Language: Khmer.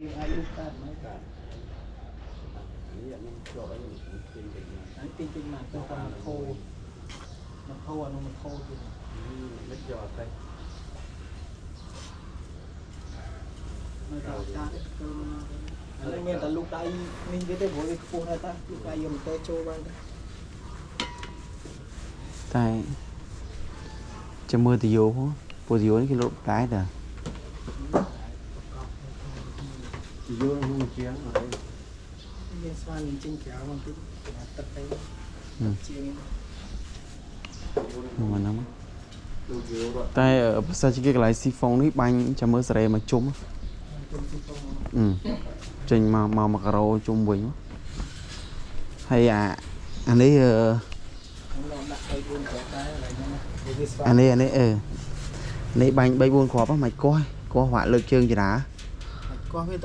យើងអាចលុបកើតមកកើតនេះអត់មានជាប់អីពេញពេញមកទៅតាមខោមកខោអានោះមកខោទៀតមិនយកតែមកដល់ចាស់គឺហើយមានតែលូកដៃនេះទៀតទេព្រោះវាខ្ពស់ណាស់តាលូកដៃយកទៅចូលបានតែចាំមើលទៅយោពូទៅយោនេះគេលុបដែរតាយោនោះជាងអីមានស្វានឹងចេញក្រៅមកទីទឹកទៅជាងមកណាមកតែភាសាជាគេកន្លែងស៊ីហ្វុងនេះបាញ់ចាំមើលសារ៉េមកជុំចេញមកការ៉ូជុំវិញហើយអានេះអានេះនេះបាញ់ 3-4 គ្រាប់ហ្នឹងមិនកោះវាក់លើកជើងចរាកោះវា